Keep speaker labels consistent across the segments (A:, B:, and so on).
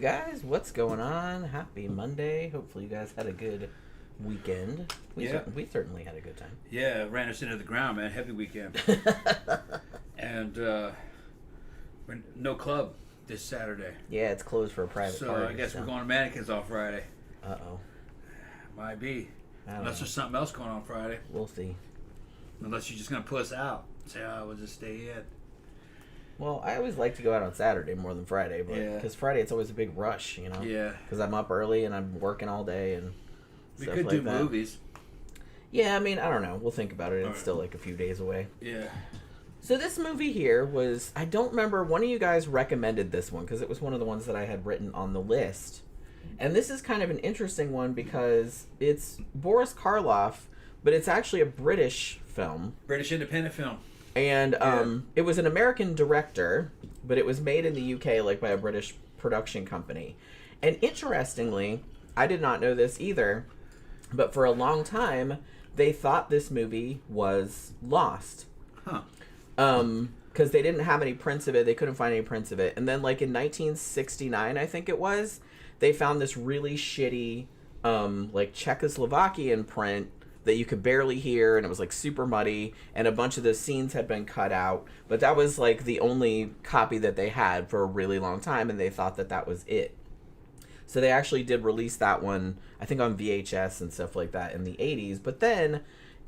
A: guys, what's going on? Happy Monday. Hopefully you guys had a good weekend. We certainly had a good time.
B: Yeah, ran us into the ground, man. Heavy weekend. And no club this Saturday.
A: Yeah, it's closed for a private party.
B: So I guess we're going to Mannequins on Friday.
A: Uh-oh.
B: Might be. Unless there's something else going on Friday.
A: We'll see.
B: Unless you're just going to pull us out. Say, we'll just stay in.
A: Well, I always like to go out on Saturday more than Friday, but because Friday it's always a big rush, you know.
B: Yeah.
A: Because I'm up early and I'm working all day and
B: we
A: stuff
B: could
A: like
B: do
A: that.
B: movies.
A: Yeah, I mean, I don't know. We'll think about it. It's still like a few days away.
B: Yeah.
A: So this movie here was, I don't remember, one of you guys recommended this one because it was one of the ones that I had written on the list. And this is kind of an interesting one because it's Boris Karloff, but it's actually a British film.
B: British independent film.
A: And it was an American director, but it was made in the UK, like by a British production company. And interestingly, I did not know this either, but for a long time, they thought this movie was lost.
B: Huh.
A: Because they didn't have any prints of it. They couldn't find any prints of it. And then, like, in 1969, I think it was, they found this really shitty, like, Czechoslovakian print that you could barely hear, and it was like super muddy, and a bunch of the scenes had been cut out, but that was like the only copy that they had for a really long time, and they thought that that was it. So they actually did release that one, I think on VHS and stuff like that in the 80s, but then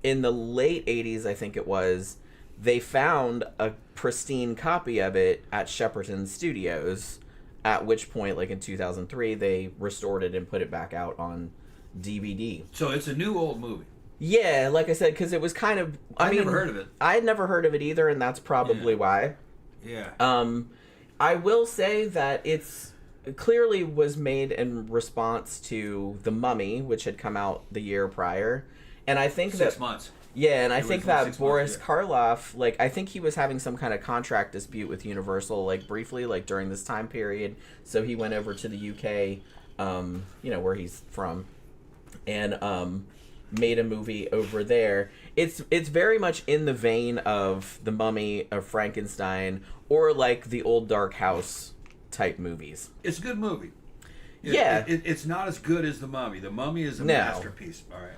A: in the late 80s, I think it was, they found a pristine copy of it at Shepperton Studios, at which point, like in 2003, they restored it and put it back out on DVD.
B: So it's a new old movie.
A: Yeah, like I said, because it was kind of... I mean,
B: never heard of it.
A: I had never heard of it either, and that's probably why.
B: Yeah.
A: I will say that it clearly was made in response to The Mummy, which had come out the year prior. And I think
B: 6 months.
A: Yeah, and I think that Boris
B: months,
A: Karloff, like, I think he was having some kind of contract dispute with Universal, like, briefly, like, during this time period. So he went over to the UK, you know, where he's from, and made a movie over there. It's very much in the vein of The Mummy, of Frankenstein, or like the old Dark House type movies.
B: It's a good movie. It's not as good as The Mummy. The Mummy is a masterpiece, all right.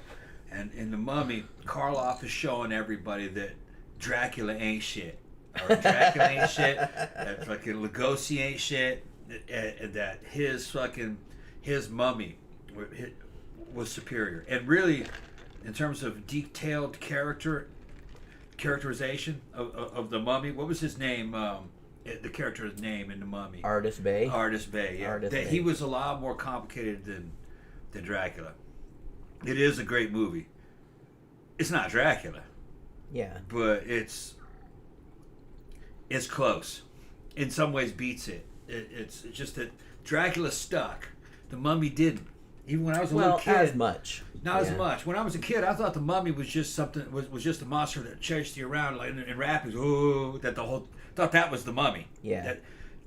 B: And in The Mummy, Karloff is showing everybody that Dracula ain't shit. Or Dracula ain't shit. That fucking Lugosi ain't shit. That his mummy was superior. And really, in terms of detailed characterization of the mummy, what was his name? The character's name in the Mummy.
A: Artis Bay.
B: Artis Bay. Yeah. He was a lot more complicated than Dracula. It is a great movie. It's not Dracula.
A: Yeah.
B: But it's close. In some ways, beats it. It's just that Dracula stuck. The Mummy didn't. Even when I was a little kid,
A: as much.
B: Not as much. When I was a kid, I thought the Mummy was just something. Was just a monster that chased you around like in rapids. Oh, thought that was the Mummy.
A: Yeah.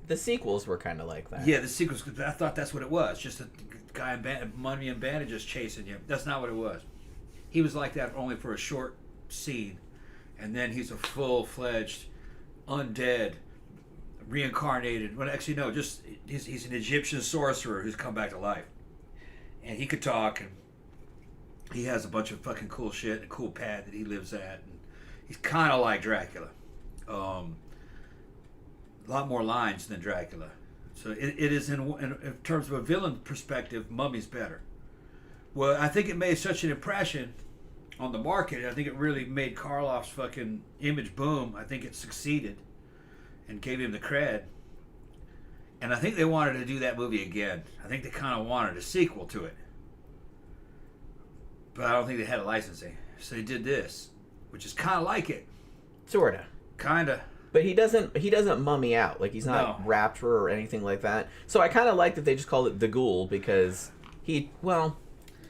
A: The sequels were kind of like that.
B: Yeah, the sequels. I thought that's what it was. Just a guy in mummy and bandages chasing you. That's not what it was. He was like that only for a short scene, and then he's a full-fledged undead, reincarnated. Well, actually, no. Just he's an Egyptian sorcerer who's come back to life. And he could talk, and he has a bunch of fucking cool shit and a cool pad that he lives at. And he's kind of like Dracula. A lot more lines than Dracula. So it is, in terms of a villain perspective, Mummy's better. Well, I think it made such an impression on the market. I think it really made Karloff's fucking image boom. I think it succeeded and gave him the cred. And I think they wanted to do that movie again. I think they kind of wanted a sequel to it. But I don't think they had a licensing. So they did this, which is kind of like it.
A: Sorta.
B: Kinda.
A: But he doesn't mummy out. Like, he's not rapture or anything like that. So I kind of like that they just called it the Ghoul because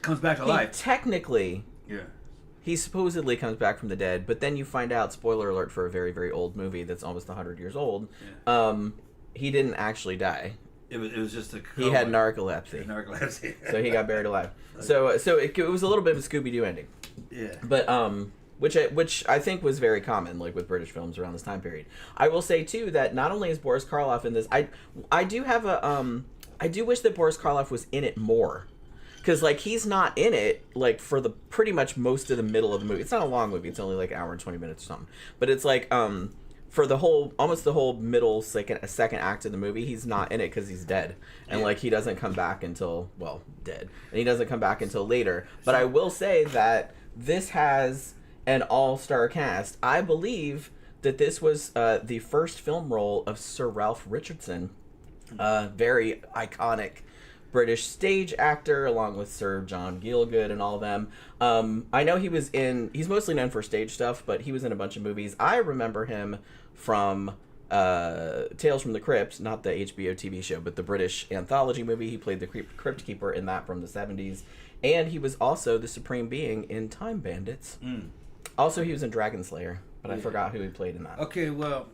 B: comes back to life.
A: Technically,
B: yeah.
A: He supposedly comes back from the dead, but then you find out, spoiler alert for a very, very old movie that's almost 100 years old, he didn't actually die.
B: It was just a...
A: He had narcolepsy. So he got buried alive. So it was a little bit of a Scooby-Doo ending.
B: Yeah.
A: But, which I think was very common, like with British films around this time period. I will say, too, that not only is Boris Karloff in this, I do have I do wish that Boris Karloff was in it more. Because, like, he's not in it, like, for the pretty much most of the middle of the movie. It's not a long movie. It's only, like, an hour and 20 minutes or something. But it's, like, for the whole, almost the whole middle, second act of the movie, he's not in it because he's dead. And, like, he doesn't come back until, well, dead. And he doesn't come back until later. But I will say that this has an all-star cast. I believe that this was the first film role of Sir Ralph Richardson. Very iconic British stage actor, along with Sir John Gielgud and all of them. I know he's mostly known for stage stuff, but he was in a bunch of movies. I remember him from Tales from the Crypt, not the HBO TV show, but the British anthology movie. He played the Crypt Keeper in that from the 70s. And he was also the Supreme Being in Time Bandits. Also, he was in Dragon Slayer, but I forgot who he played in that.
B: Okay, well,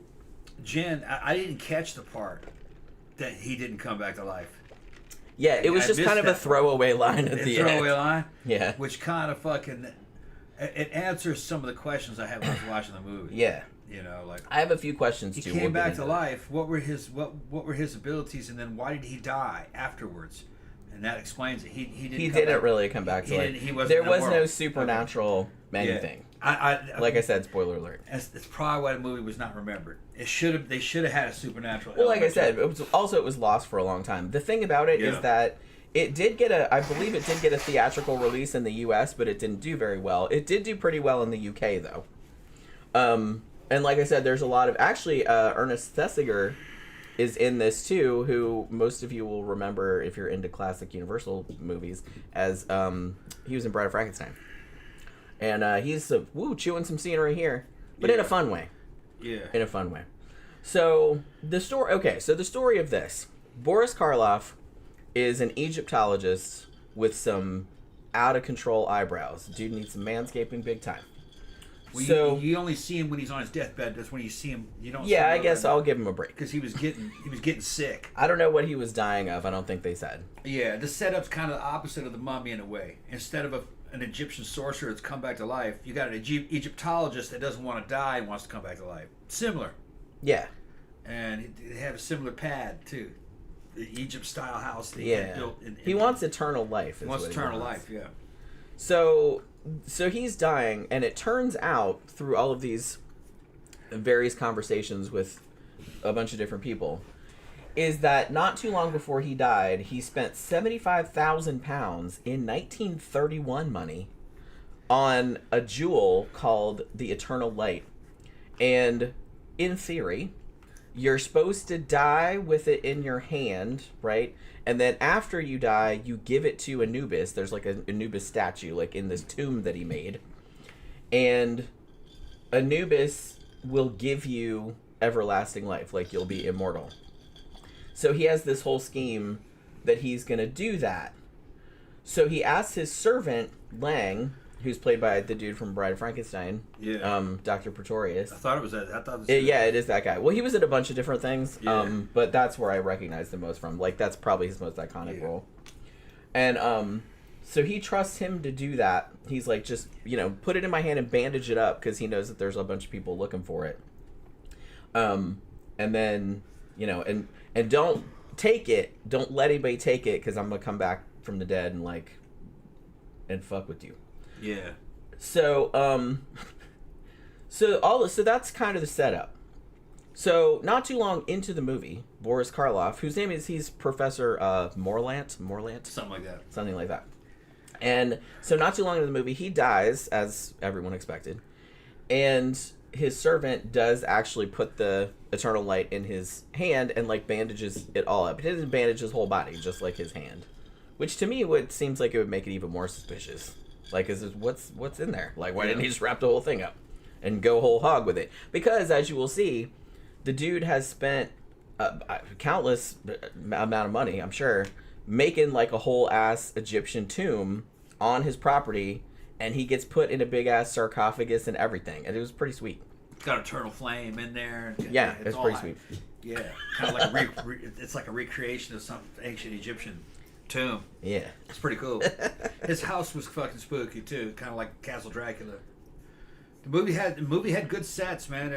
B: Jen, I didn't catch the part that he didn't come back to life.
A: Yeah, it was just kind of a throwaway line at the end.
B: Throwaway line?
A: Yeah.
B: Which kind of fucking... It answers some of the questions I had when I was watching the movie.
A: Yeah.
B: You know, like...
A: I have a few questions, too.
B: He came back to life. What were his abilities, and then why did he die afterwards? And that explains it. He didn't
A: really come back to life. There was no supernatural anything. Like I said, spoiler alert.
B: It's probably why the movie was not remembered. They should have had a supernatural.
A: Well, like I said, it was lost for a long time. The thing about it is that it did get I believe it did get a theatrical release in the U.S., but it didn't do very well. It did do pretty well in the U.K. though. And like I said, there's a lot of Ernest Thesiger is in this too, who most of you will remember if you're into classic Universal movies as he was in Bride of Frankenstein. And he's chewing some scenery here, but in a fun way.
B: Yeah.
A: In a fun way. So the story of this. Boris Karloff is an Egyptologist with some out of control eyebrows. Dude needs some manscaping big time.
B: Well, you only see him when he's on his deathbed. That's when you see him. You don't.
A: Yeah, I guess I'll give him a break
B: because he was getting sick.
A: I don't know what he was dying of. I don't think they said.
B: Yeah, the setup's kind of the opposite of the mummy in a way. Instead of an Egyptian sorcerer that's come back to life, you got an Egyptologist that doesn't want to die and wants to come back to life. Similar.
A: Yeah.
B: And they have a similar pad too, the Egypt-style house that he had built.
A: He wants eternal life.
B: He wants eternal life. Yeah.
A: So he's dying, and it turns out through all of these various conversations with a bunch of different people, is that not too long before he died, he spent 75,000 pounds in 1931 money on a jewel called the Eternal Light. And in theory, you're supposed to die with it in your hand, right? And then after you die, you give it to Anubis. There's like a Anubis statue, like in this tomb that he made. And Anubis will give you everlasting life, like you'll be immortal. So he has this whole scheme that he's going to do that. So he asks his servant, Lang, who's played by the dude from Bride of Frankenstein, Dr. Pretorius.
B: I thought it was that. I thought
A: it is that guy. Well, he was in a bunch of different things, but that's where I recognize the most from. Like, that's probably his most iconic role. And so he trusts him to do that. He's like, just, put it in my hand and bandage it up, because he knows that there's a bunch of people looking for it. And then, and don't take it. Don't let anybody take it, because I'm going to come back from the dead and fuck with you.
B: Yeah.
A: So so that's kind of the setup. So not too long into the movie, Boris Karloff, whose name he's Professor Morlant, something like that. And so not too long into the movie, he dies, as everyone expected, and his servant does actually put the Eternal Light in his hand and bandages it all up. He doesn't bandage his whole body, just like his hand, which to me seems like it would make it even more suspicious. What's in there? Why didn't he just wrap the whole thing up and go whole hog with it? Because, as you will see, the dude has spent countless amount of money, I'm sure, making a whole ass Egyptian tomb on his property, and he gets put in a big ass sarcophagus and everything, and it was pretty sweet.
B: It's got eternal flame in there.
A: Yeah, it's pretty sweet.
B: Yeah, kind of like it's like a recreation of some ancient Egyptian tomb.
A: Yeah,
B: it's pretty cool. His house was fucking spooky too, kind of like Castle Dracula. The movie had good sets, man.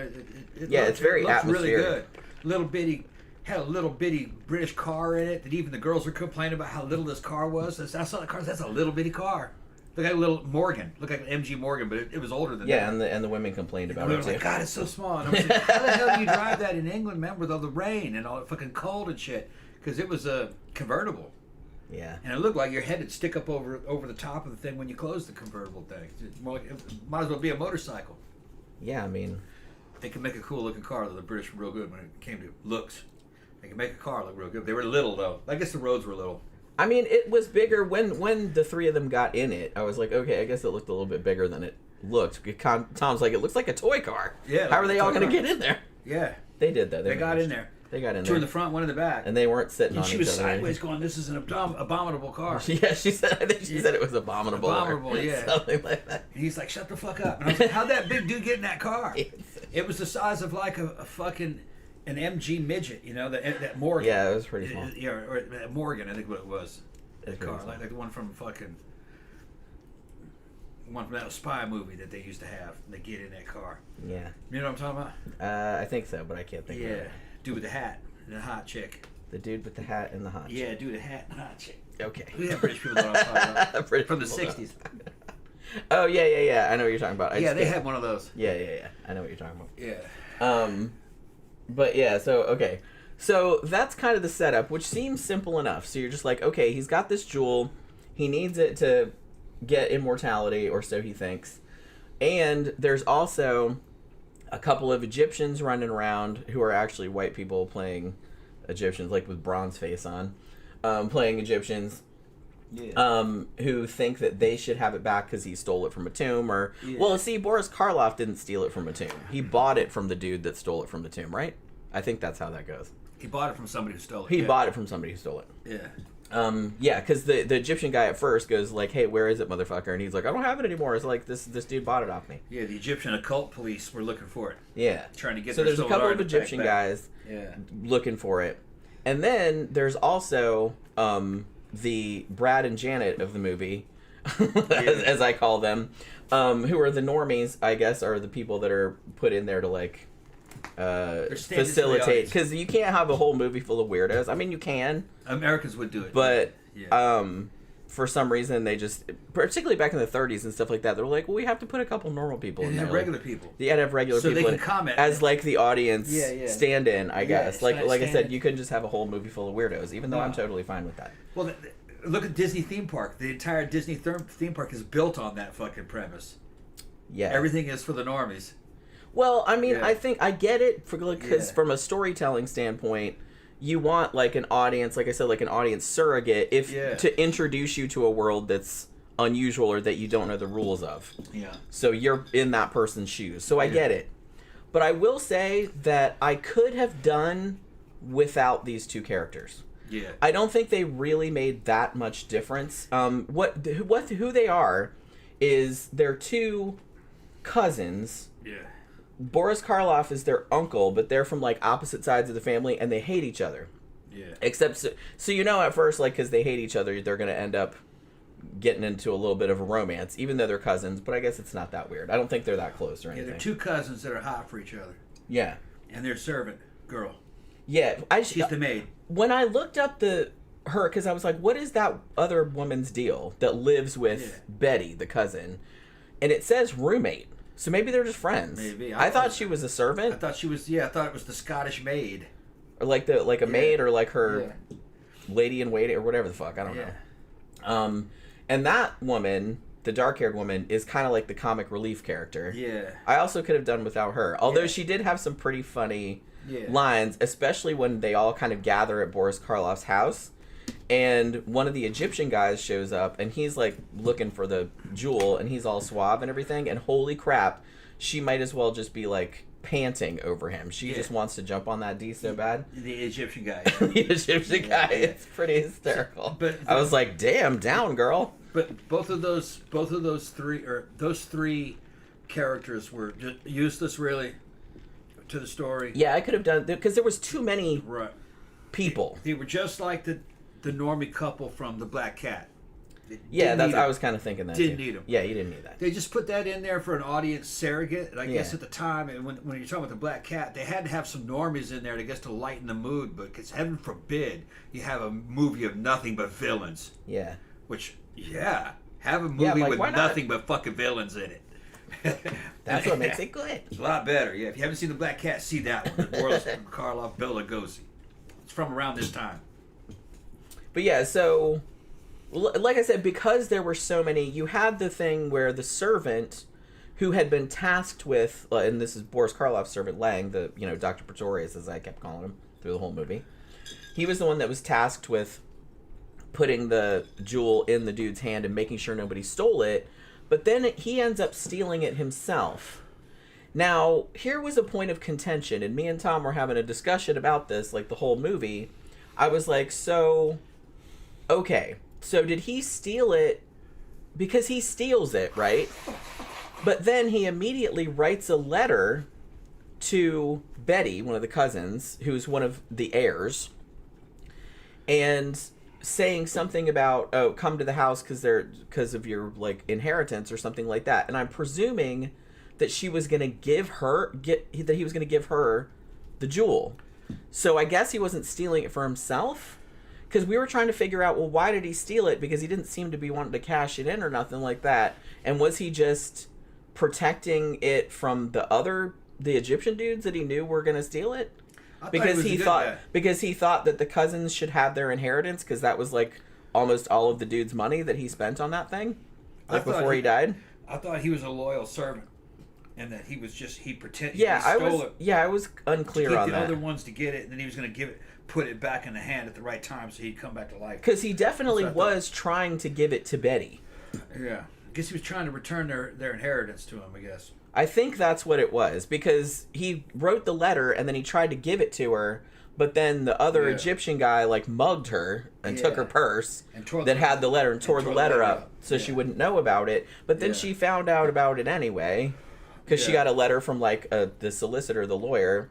A: It's very atmospheric.
B: Really good. Little bitty had a little bitty British car in it that even the girls were complaining about how little this car was. I saw the car. That's a little bitty car. Looked like a little Morgan. Looked like an MG Morgan, but it was older than that.
A: Yeah, and the women complained about it.
B: I was like, God, it's so small. And I was like, how the hell do you drive that in England, man, with all the rain and all the fucking cold and shit? Because it was a convertible.
A: Yeah.
B: And it looked like your head would stick up over the top of the thing when you closed the convertible thing. It might as well be a motorcycle.
A: Yeah, I mean...
B: They could make a cool looking car, though. The British were real good when it came to looks. They could make a car look real good. They were little, though. I guess the roads were little.
A: I mean, it was bigger when the three of them got in it. I was like, okay, I guess it looked a little bit bigger than it looked. Tom's like, it looks like a toy car.
B: Yeah.
A: How are they all going to get in there?
B: Yeah.
A: They did, though.
B: They got in there.
A: They got in
B: Two
A: there.
B: in the front, one in the back.
A: And they weren't sitting on each other.
B: And she was sideways going, this is an abominable car.
A: Yeah, she said, I think she said it was abominable.
B: Abominable, yeah.
A: Something like that.
B: And he's like, shut the fuck up. And I was like, how'd that big dude get in that car? It was the size of like a fucking, an MG midget, you know, that Morgan.
A: Yeah, it was pretty small.
B: Yeah, or Morgan, I think what it was. The car, like the one from that spy movie that they used to have. They get in that car.
A: Yeah.
B: You know what I'm talking about?
A: I think so, but I can't think of it.
B: Yeah. Dude with the hat and the hot chick.
A: The dude with the hat and the hot
B: Yeah,
A: chick.
B: dude with the hat and the hot chick.
A: Okay.
B: We have British people that I'm talking about.
A: British
B: From the
A: people
B: 60s.
A: Oh, yeah. I know what you're talking about.
B: Yeah, they had one of those.
A: Yeah. I know what you're talking about.
B: Yeah.
A: But yeah, so, okay. So that's kind of the setup, which seems simple enough. So you're just like, okay, he's got this jewel. He needs it to get immortality, or so he thinks. And there's also a couple of Egyptians running around who are actually white people playing Egyptians, like with bronze face on, playing Egyptians.
B: Yeah.
A: Who think that they should have it back because he stole it from a tomb, or well, see, Boris Karloff didn't steal it from a tomb. He bought it from the dude that stole it from the tomb, right? I think that's how that goes.
B: He bought it from somebody who stole it.
A: He bought it from somebody who stole it.
B: Yeah.
A: Yeah, because the Egyptian guy at first goes like, "Hey, where is it, motherfucker?" And he's like, "I don't have it anymore." It's like this dude bought it off me.
B: Yeah, the Egyptian occult police were looking for it.
A: Yeah,
B: Trying to get.
A: So
B: their
A: there's a
B: stolen
A: couple of
B: artifact
A: Egyptian
B: back.
A: guys.
B: Yeah.
A: Looking for it, and then there's also the Brad and Janet of the movie, as I call them, who are the normies, I guess, are the people that are put in there to like facilitate, because you can't have a whole movie full of weirdos. I mean, you can.
B: Americans would do it,
A: but for some reason they just, particularly back in the 30s and stuff like that, they were like, well, we have to put a couple normal people in there,
B: regular people.
A: You had to have regular
B: so
A: people
B: they can comment
A: as like the audience stand-in, I
B: Yeah,
A: guess. Like I said, you couldn't just have a whole movie full of weirdos, even though I'm totally fine with that.
B: Well, look at Disney theme park. The entire Disney theme park is built on that fucking premise.
A: Yeah,
B: everything is for the normies.
A: Well, I mean, I think I get it because from a storytelling standpoint, you want like an audience, like I said, like an audience surrogate, to introduce you to a world that's unusual or that you don't know the rules of.
B: Yeah.
A: So you're in that person's shoes. So I get it. But I will say that I could have done without these two characters.
B: Yeah.
A: I don't think they really made that much difference. Who they are is they're two cousins.
B: Yeah.
A: Boris Karloff is their uncle, but they're from like opposite sides of the family, and they hate each other.
B: Yeah.
A: Except, so you know, at first, like, because they hate each other, they're going to end up getting into a little bit of a romance, even though they're cousins. But I guess it's not that weird. I don't think they're that close or anything.
B: Yeah, they're two cousins that are hot for each other.
A: Yeah.
B: And their servant girl.
A: Yeah,
B: she's the maid.
A: When I looked up her, because I was like, what is that other woman's deal that lives with Betty, the cousin? And it says roommate. So maybe they're just friends.
B: Maybe.
A: I thought she was a servant.
B: I thought she was. Yeah, I thought it was the Scottish maid.
A: Or like a maid, or like her lady in waiting, or whatever the fuck. I don't know. And that woman, the dark-haired woman, is kind of like the comic relief character.
B: Yeah.
A: I also could have done without her, although she did have some pretty funny lines, especially when they all kind of gather at Boris Karloff's house. And one of the Egyptian guys shows up, and he's like looking for the jewel, and he's all suave and everything. And holy crap, she might as well just be like panting over him. She just wants to jump on that D so bad.
B: The Egypttion guy.
A: The Egyptian guy. It's pretty hysterical. But I was like, damn, down, girl.
B: But both of those three characters were just useless, really, to the story.
A: Yeah, I could have done, because there was too many people.
B: They were just like the normie couple from the Black Cat.
A: I was kind of thinking that.
B: Didn't need them.
A: Yeah, you didn't need that.
B: They just put that in there for an audience surrogate. And I guess at the time, and when you're talking about the Black Cat, they had to have some normies in there, I guess, to lighten the mood. But because heaven forbid you have a movie of nothing but villains.
A: Yeah.
B: Which, have a movie with nothing but fucking villains in it.
A: That's what makes it good.
B: It's a lot better. Yeah, if you haven't seen the Black Cat, see that one. The Boris Karloff, Bela Lugosi. It's from around this time.
A: But yeah, so like I said, because there were so many, you had the thing where the servant who had been tasked with, and this is Boris Karloff's servant Lang, the Dr. Pretorius, as I kept calling him through the whole movie. He was the one that was tasked with putting the jewel in the dude's hand and making sure nobody stole it. But then he ends up stealing it himself. Now, here was a point of contention, and me and Tom were having a discussion about this, like the whole movie. I was like, okay, so did he steal it? Because he steals it, right? But then he immediately writes a letter to Betty, one of the cousins, who's one of the heirs, and saying something about, oh, come to the house because of your inheritance or something like that. And I'm presuming that he was going to give her the jewel. So I guess he wasn't stealing it for himself, because we were trying to figure out, well, why did he steal it? Because he didn't seem to be wanting to cash it in or nothing like that. And was he just protecting it from the Egyptian dudes that he knew were going to steal it? Because he thought that the cousins should have their inheritance, because that was almost all of the dude's money that he spent on that thing before he died.
B: I thought he was a loyal servant, and that he was just he pretended.
A: Yeah,
B: he stole it.
A: Yeah, I was unclear on that.
B: The other ones to get it, and then he was going to put it back in the hand at the right time, so he'd come back to life.
A: Because he definitely was trying to give it to Betty.
B: Yeah, I guess he was trying to return their inheritance to him, I guess.
A: I think that's what it was, because he wrote the letter and then he tried to give it to her, but then the other Egyptian guy mugged her and took her purse that had the letter and tore the letter up so she wouldn't know about it. But then she found out about it anyway, because she got a letter from the solicitor, the lawyer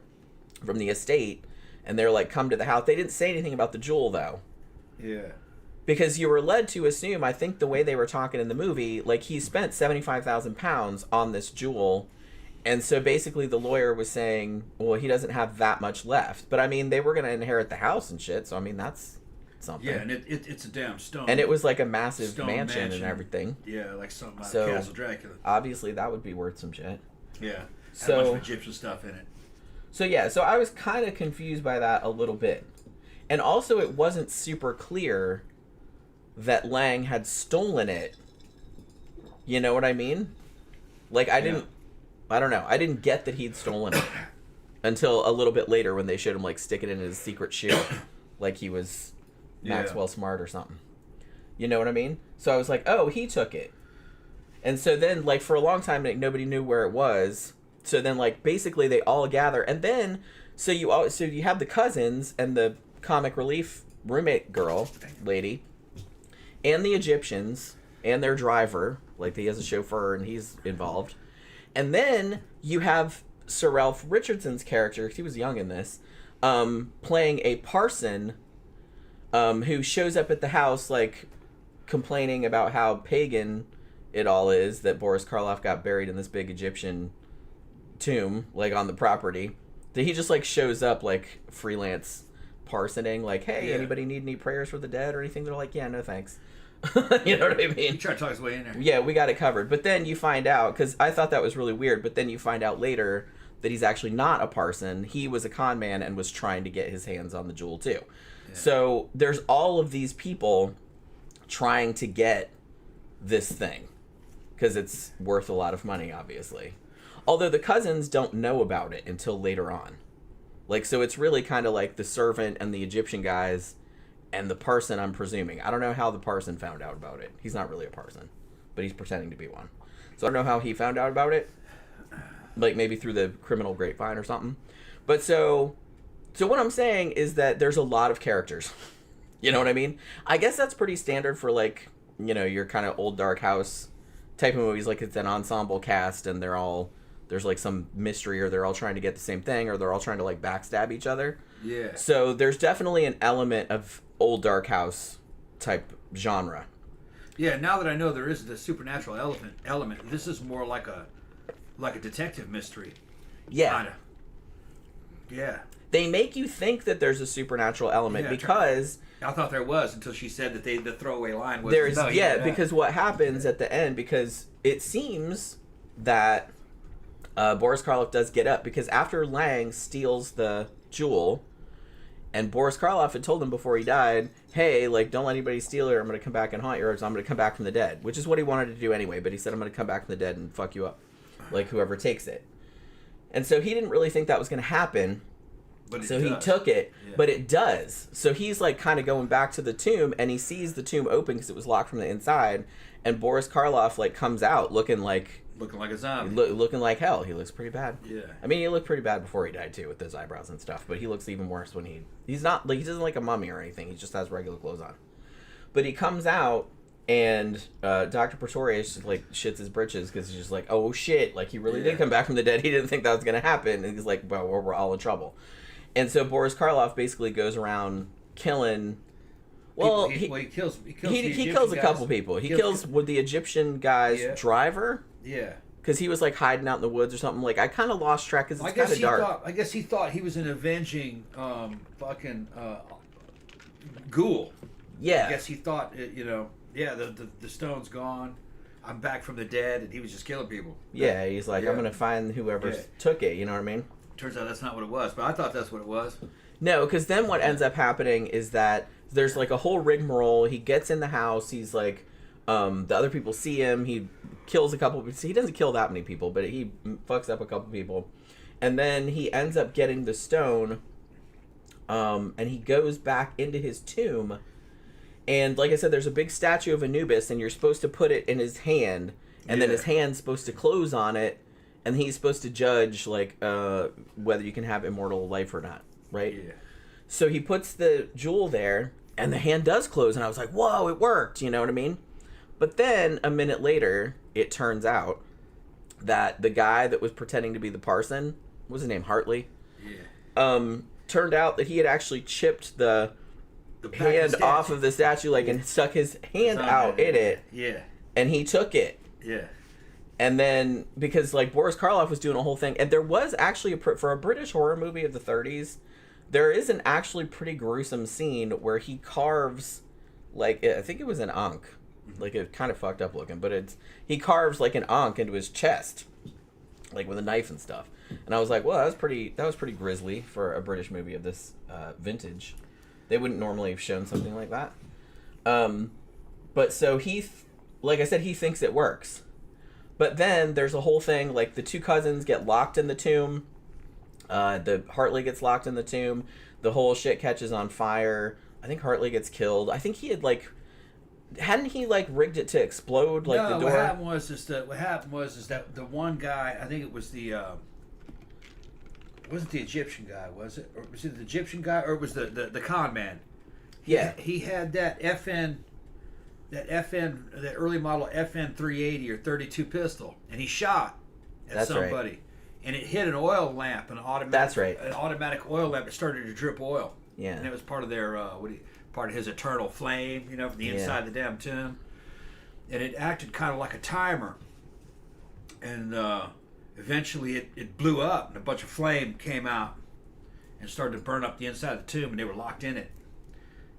A: from the estate, and they're come to the house. They didn't say anything about the jewel though.
B: Yeah.
A: Because you were led to assume, I think the way they were talking in the movie, he spent £75,000 on this jewel. And so basically the lawyer was saying, well, he doesn't have that much left. But I mean, they were going to inherit the house and shit. So I mean, that's something.
B: Yeah, and it's a damn stone.
A: And it was a massive mansion and everything.
B: Yeah, something out of Castle Dracula.
A: Obviously that would be worth some shit.
B: Yeah.
A: So,
B: had a bunch of Egyptian stuff in it.
A: So yeah, so I was kind of confused by that a little bit. And also it wasn't super clear that Lang had stolen it. You know what I mean? I don't know. I didn't get that he'd stolen it until a little bit later when they showed him stick it in his secret shoe, he was Maxwell Smart or something. You know what I mean? So I was like, oh, he took it. And so then for a long time nobody knew where it was. So then basically they all gather, and then so you have the cousins and the comic relief roommate girl lady, and the Egyptians, and their driver, he has a chauffeur and he's involved. And then you have Sir Ralph Richardson's character, because he was young in this, playing a parson who shows up at the house, complaining about how pagan it all is, that Boris Karloff got buried in this big Egyptian tomb, on the property. That he just, shows up, freelance parsoning, hey, anybody need any prayers for the dead or anything? They're like, yeah, no thanks. You know what I mean?
B: He tried to talk his way in there.
A: Yeah, we got it covered. But then you find out, because I thought that was really weird, but then you find out later that he's actually not a parson. He was a con man and was trying to get his hands on the jewel too. Yeah. So there's all of these people trying to get this thing, because it's worth a lot of money, obviously. Although the cousins don't know about it until later on. So it's really kind of the servant and the Egyptian guys and the parson, I'm presuming. I don't know how the parson found out about it. He's not really a parson, but he's pretending to be one. So I don't know how he found out about it. Maybe through the criminal grapevine or something. But so what I'm saying is that there's a lot of characters. You know what I mean? I guess that's pretty standard for your kind of old dark house type of movies. It's an ensemble cast and there's some mystery, or they're all trying to get the same thing, or they're all trying to backstab each other.
B: Yeah.
A: So there's definitely an element of old dark house type genre.
B: Yeah, now that I know there is the supernatural element, this is more like a detective mystery.
A: Yeah.
B: Kinda. Yeah.
A: They make you think that there's a supernatural element because
B: I thought there was until she said that the throwaway line was
A: there's because what happens at the end, because it seems that Boris Karloff does get up, because after Lang steals the jewel, and Boris Karloff had told him before he died, hey, like, don't let anybody steal it or I'm going to come back and haunt you, or I'm going to come back from the dead, which is what he wanted to do anyway, but he said, I'm going to come back from the dead and fuck you up, like whoever takes it. And so he didn't really think that was going to happen, so he took it, but it does. So he's like kind of going back to the tomb, and he sees the tomb open because it was locked from the inside, and Boris Karloff like comes out looking like
B: a zombie,
A: looking like hell. He looks pretty bad.
B: Yeah,
A: I mean, he looked pretty bad before he died too, with his eyebrows and stuff. But he looks even worse when he's not like, he doesn't like a mummy or anything. He just has regular clothes on. But he comes out, and Dr. Pretorius just like shits his britches because he's just like, oh shit, like he really did come back from the dead. He didn't think that was gonna happen, and he's like, well, we're all in trouble. And so Boris Karloff basically goes around killing. Well, he kills a couple people. He kills with the Egyptian guy's driver.
B: Yeah.
A: Because he was like hiding out in the woods or something. Like, I kind of lost track because it's kind of dark.
B: I guess he thought he was an avenging ghoul.
A: Yeah.
B: I guess he thought, the stone's gone. I'm back from the dead, and he was just killing people.
A: Yeah, he's like, I'm going to find whoever took it, you know what I mean?
B: Turns out that's not what it was, but I thought that's what it was.
A: No, because then what ends up happening is that there's like a whole rigmarole. He gets in the house. He's like, the other people see him. He kills a couple. He doesn't kill that many people, but he fucks up a couple people. And then he ends up getting the stone, and he goes back into his tomb. And like I said, there's a big statue of Anubis, and you're supposed to put it in his hand, and then his hand's supposed to close on it, and he's supposed to judge like whether you can have immortal life or not, right? Yeah. So he puts the jewel there, and the hand does close, and I was like, whoa, it worked, you know what I mean? But then a minute later, it turns out that the guy that was pretending to be the parson, what was his name, Hartley? Yeah. Turned out that he had actually chipped the hand off of the statue, like, and stuck his hand out in it.
B: Yeah.
A: And he took it.
B: Yeah.
A: And then, because, like, Boris Karloff was doing a whole thing, and there was actually, for a British horror movie of the 30s, there is an actually pretty gruesome scene where he carves, like, I think it was an ankh. Like, it's kind of fucked up looking, but he carves, like, an ankh into his chest, like, with a knife and stuff. And I was like, well, that was pretty grisly for a British movie of this vintage. They wouldn't normally have shown something like that. But so like I said, he thinks it works. But then there's a whole thing, like the two cousins get locked in the tomb. The Hartley gets locked in the tomb. The whole shit catches on fire. I think Hartley gets killed. I think he had hadn't he rigged it to explode the door?
B: What happened was that the one guy, I think it was wasn't the Egyptian guy, was it? Or was it the Egyptian guy, or was the con man? He had that early model FN 380 or 32 pistol, and he shot at somebody. Right. And it hit an oil lamp, an automatic oil lamp. It started to drip oil.
A: Yeah.
B: And it was part of their part of his eternal flame, from the inside of the damn tomb. And it acted kind of like a timer. And eventually it blew up, and a bunch of flame came out and started to burn up the inside of the tomb, and they were locked in it.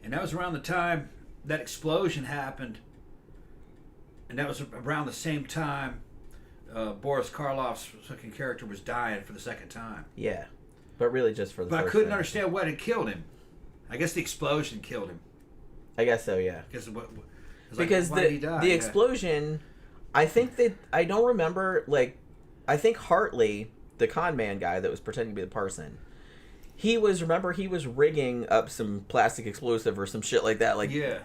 B: And that was around the time that explosion happened, and that was around the same time Boris Karloff's fucking character was dying for the second time.
A: Yeah, but really just for the first time.
B: But I couldn't understand what had killed him. I guess the explosion killed him.
A: I guess so, yeah.
B: Because why did he die?
A: The explosion, I think I don't remember, I think Hartley, the con man guy that was pretending to be the parson, he was rigging up some plastic explosive or some shit like that,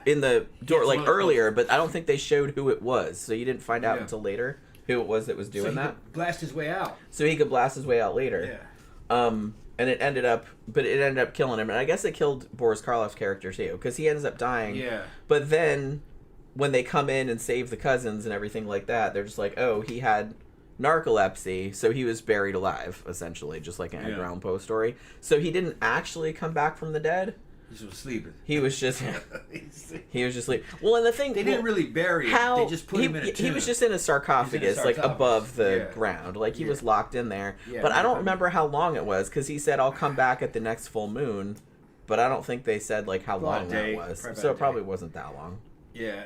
A: in the door, earlier, but I don't think they showed who it was, so you didn't find out until later who it was that was doing that.
B: Could blast his way out.
A: So he could blast his way out later. Yeah. And it ended up killing him, and I guess it killed Boris Karloff's character too, because he ends up dying.
B: Yeah.
A: But then, when they come in and save the cousins and everything like that, they're just like, oh, he had narcolepsy, so he was buried alive, essentially, just like an Edgar Allan Poe story. So he didn't actually come back from the dead.
B: He was sleeping.
A: He was just sleeping. Well, and the thing
B: they didn't really bury him. They just put him in a tomb.
A: He was just in a sarcophagus, like above the ground, like he was locked in there. Yeah, but I don't remember how long it was because he said I'll come back at the next full moon, but I don't think they said like how long that was. So it probably wasn't that long.
B: Yeah,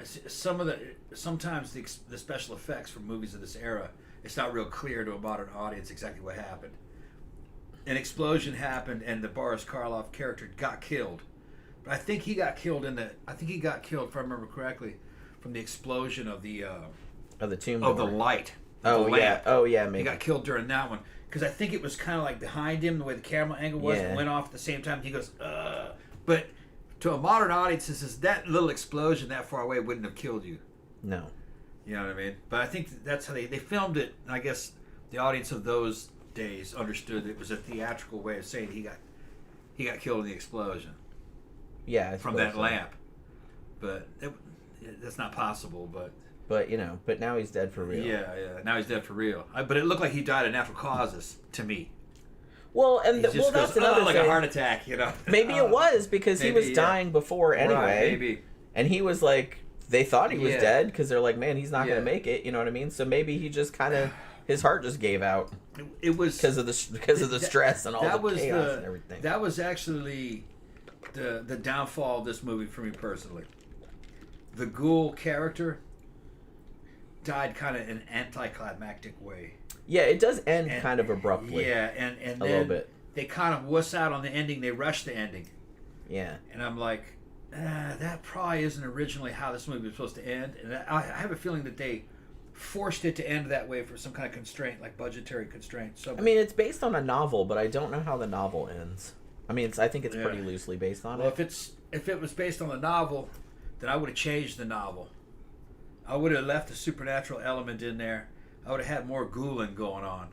B: sometimes the special effects for movies of this era, it's not real clear to a modern audience exactly what happened. An explosion happened and the Boris Karloff character got killed. But I think he got killed if I remember correctly, from the explosion of the
A: tomb
B: of the light.
A: Maybe.
B: He got killed during that one. Because I think it was kind of like behind him, the way the camera angle was, and went off at the same time. He goes, But to a modern audience, that little explosion that far away wouldn't have killed you.
A: No.
B: You know what I mean? But I think that's how they filmed it. And I guess the audience of those days understood it was a theatrical way of saying he got killed in the explosion.
A: Yeah,
B: from that lamp. But that's not possible.
A: But now he's dead for real.
B: Yeah. Now he's dead for real. But it looked like he died of natural causes to me.
A: Well, that's another
B: like
A: thing.
B: A heart attack,
A: Maybe it was because he was dying before anyway.
B: Right, maybe.
A: And he was like, they thought he was dead because they're like, man, he's not going to make it. You know what I mean? So maybe he just kind of, his heart just gave out.
B: It was
A: because of the stress and all the chaos and everything.
B: That was actually the downfall of this movie for me personally. The Ghoul character died kind of in an anticlimactic way.
A: Yeah, it does end kind of abruptly.
B: Yeah, and
A: a little bit.
B: They kind of wuss out on the ending. They rushed the ending.
A: Yeah.
B: And I'm like, that probably isn't originally how this movie was supposed to end. And I have a feeling that they forced it to end that way for some kind of constraint, like budgetary constraint. So,
A: I mean, it's based on a novel, but I don't know how the novel ends. I mean, I think it's pretty loosely based on it.
B: Well, if it was based on the novel, then I would have changed the novel. I would have left the supernatural element in there. I would have had more ghouling going on.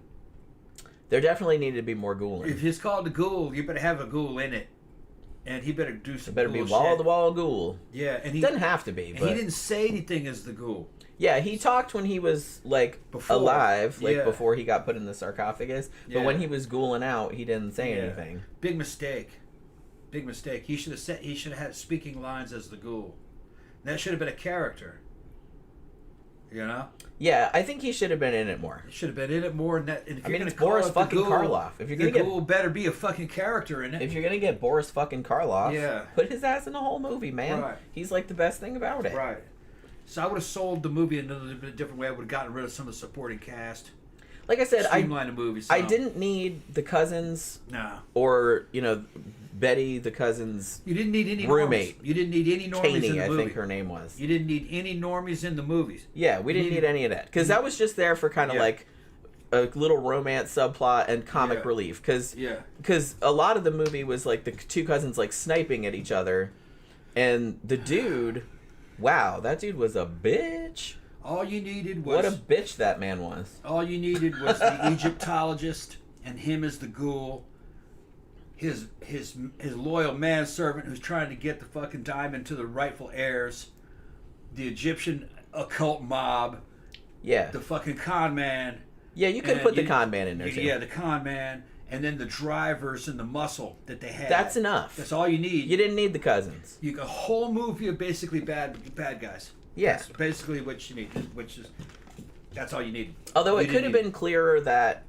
A: There definitely needed to be more ghouling.
B: If it's called the Ghoul, you better have a ghoul in it. And he better do some.
A: It better be wall-to-wall ghoul.
B: Yeah, and he
A: doesn't have to be. But
B: he didn't say anything as the Ghoul.
A: Yeah, he talked when he was alive, before he got put in the sarcophagus. But when he was ghouling out, he didn't say anything.
B: Big mistake. He should have had speaking lines as the Ghoul. That should have been a character. You know?
A: Yeah, I think he should have been in it more.
B: He should have been in it more. And
A: it's Boris fucking Karloff. If you're
B: the Ghoul better be a fucking character in it.
A: If you're gonna get Boris fucking Karloff, put his ass in the whole movie, man.
B: Right.
A: He's like the best thing about it.
B: Right. So I would have sold the movie in a little bit different way. I would have gotten rid of some of the supporting cast.
A: Like I said,
B: streamline the movie.
A: I didn't need the cousins.
B: No.
A: Or Betty, the cousin's
B: you didn't need any
A: roommate.
B: You didn't need any normies
A: Cady,
B: in the movie.
A: I think her name was.
B: You didn't need any normies in the movies.
A: Yeah, we didn't need any of that. Because that was just there for kind of like a little romance subplot and comic relief. Because a lot of the movie was like the two cousins like sniping at each other. And the dude, wow, that dude was a bitch.
B: All you needed was...
A: What a bitch that man was.
B: All you needed was the Egyptologist and him as the Ghoul. His loyal manservant who's trying to get the fucking diamond to the rightful heirs, the Egyptian occult mob, the fucking con man.
A: Yeah, you could put the con man in there too.
B: Yeah, the con man, and then the drivers and the muscle that they had.
A: That's enough.
B: That's all you need.
A: You didn't need the cousins.
B: You got a whole movie of basically bad guys.
A: Yeah,
B: that's basically what you need. That's all you need.
A: Although it could have been clearer that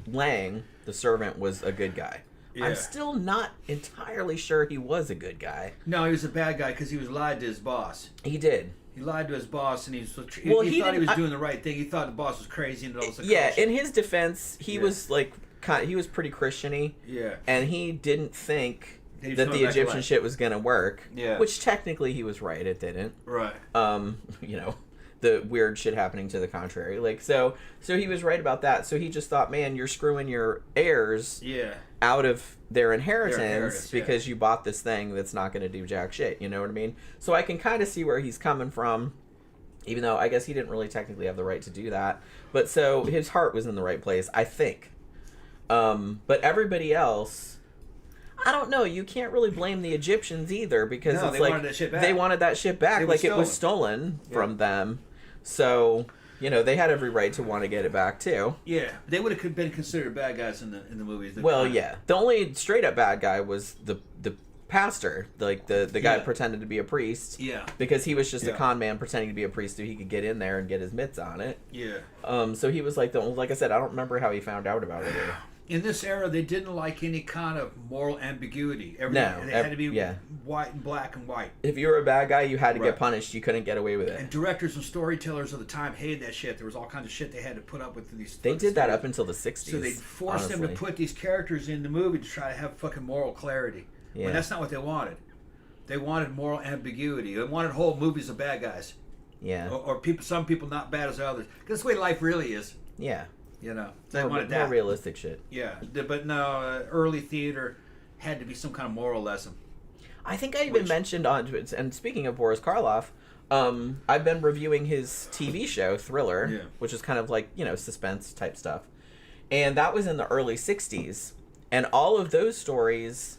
A: Lang, the servant, was a good guy. Yeah. I'm still not entirely sure he was a good guy.
B: No, he was a bad guy because he was lied to his boss.
A: He did.
B: He lied to his boss, and he thought he was doing the right thing. He thought the boss was crazy and all this.
A: Yeah, in his defense, he was he was pretty Christian-y.
B: Yeah.
A: And he didn't think that the Egyptian shit was gonna work.
B: Yeah.
A: Which technically he was right. It didn't.
B: Right.
A: The weird shit happening to the contrary. So he was right about that. So he just thought, man, you're screwing your heirs out of their inheritance because you bought this thing that's not going to do jack shit. You know what I mean? So I can kind of see where he's coming from, even though I guess he didn't really technically have the right to do that. But so his heart was in the right place, I think. But everybody else... I don't know. You can't really blame the Egyptians either because it's
B: they wanted that shit back.
A: They wanted that shit back. It was stolen from them. So, they had every right to want to get it back too.
B: Yeah, they would have been considered bad guys in the movies.
A: The only straight up bad guy was the pastor, like the guy
B: Yeah.
A: pretended to be a priest.
B: Yeah.
A: Because he was just a
B: Yeah.
A: con man pretending to be a priest so he could get in there and get his mitts on it.
B: Yeah.
A: So he was like like I said, I don't remember how he found out about it.
B: In this era, they didn't like any kind of moral ambiguity. It had to be white and black and white.
A: If you were a bad guy, you had to
B: Right.
A: get punished. You couldn't get away with it.
B: And directors and storytellers of the time hated that shit. There was all kinds of shit they had to put up with in these.
A: They did that up until the 60s.
B: So they forced them to put these characters in the movie to try to have fucking moral clarity.
A: Yeah.
B: But that's not what they wanted. They wanted moral ambiguity. They wanted whole movies of bad guys.
A: Yeah.
B: Or people, some people not bad as others. Because that's the way life really is.
A: Yeah.
B: You know, they
A: More
B: wanted that.
A: realistic shit.
B: Yeah, but no, early theater had to be some kind of moral lesson.
A: I think I even mentioned on, and speaking of Boris Karloff, I've been reviewing his TV show Thriller, which is kind of like, you know, suspense type stuff, and that was in the early 60s, and all of those stories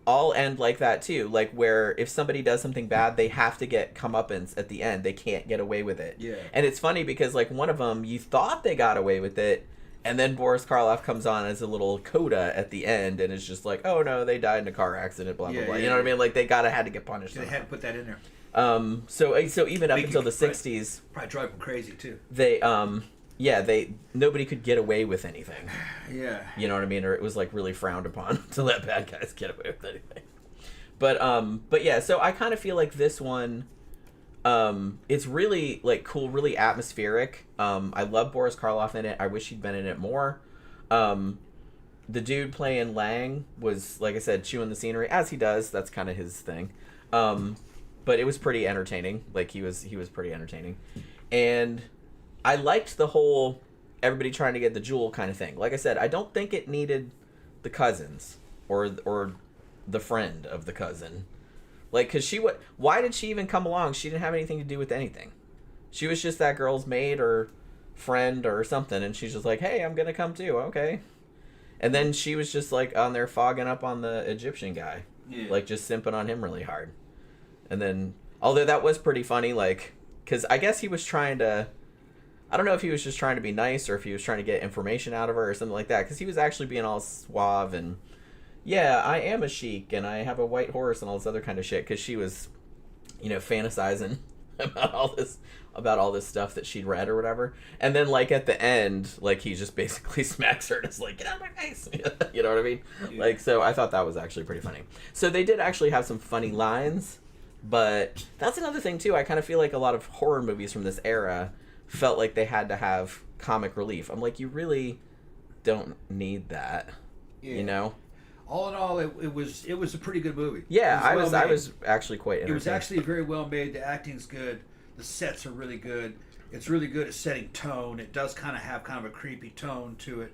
A: all end like that too, like where if somebody does something bad, they have to get comeuppance at the end. They can't get away with it.
B: Yeah.
A: And it's funny because like one of them, you thought they got away with it, and then Boris Karloff comes on as a little coda at the end, and it's just like, oh no, they died in a car accident, blah blah blah. You know what I mean? Like they had to get punished.
B: They had to put that in there.
A: So even up until the 60s,
B: probably drive them crazy too.
A: Nobody could get away with anything.
B: Yeah.
A: You know what I mean? Or it was like really frowned upon to let bad guys get away with anything. But yeah, so I kind of feel like this one, it's really like cool, really atmospheric. I love Boris Karloff in it. I wish he'd been in it more. The dude playing Lang was, like I said, chewing the scenery, as he does. That's kind of his thing. But it was pretty entertaining. Like he was pretty entertaining. And I liked the whole everybody trying to get the jewel kind of thing. Like I said, I don't think it needed the cousins or the friend of the cousin. Like, cause why did she even come along? She didn't have anything to do with anything. She was just that girl's maid or friend or something, and she's just like, hey, I'm gonna come too, okay. And then she was just like on there fogging up on the Egyptian guy, like just simping on him really hard. And then, although that was pretty funny, like, cause I guess he was trying to, I don't know if he was just trying to be nice or if he was trying to get information out of her or something like that, because he was actually being all suave and, yeah, I am a sheik and I have a white horse and all this other kind of shit, because she was, you know, fantasizing about all this stuff that she'd read or whatever. And then, like, at the end, like, he just basically smacks her and is like, get out of my face. You know what I mean? Yeah. Like, so I thought that was actually pretty funny. So they did actually have some funny lines, but that's another thing, too. I kind of feel like a lot of horror movies from this era felt like they had to have comic relief. I'm like, you really don't need that, you know?
B: All in all, it was a pretty good movie.
A: Yeah, I was actually quite entertained.
B: It was actually very well made. The acting's good. The sets are really good. It's really good at setting tone. It does kind of have kind of a creepy tone to it.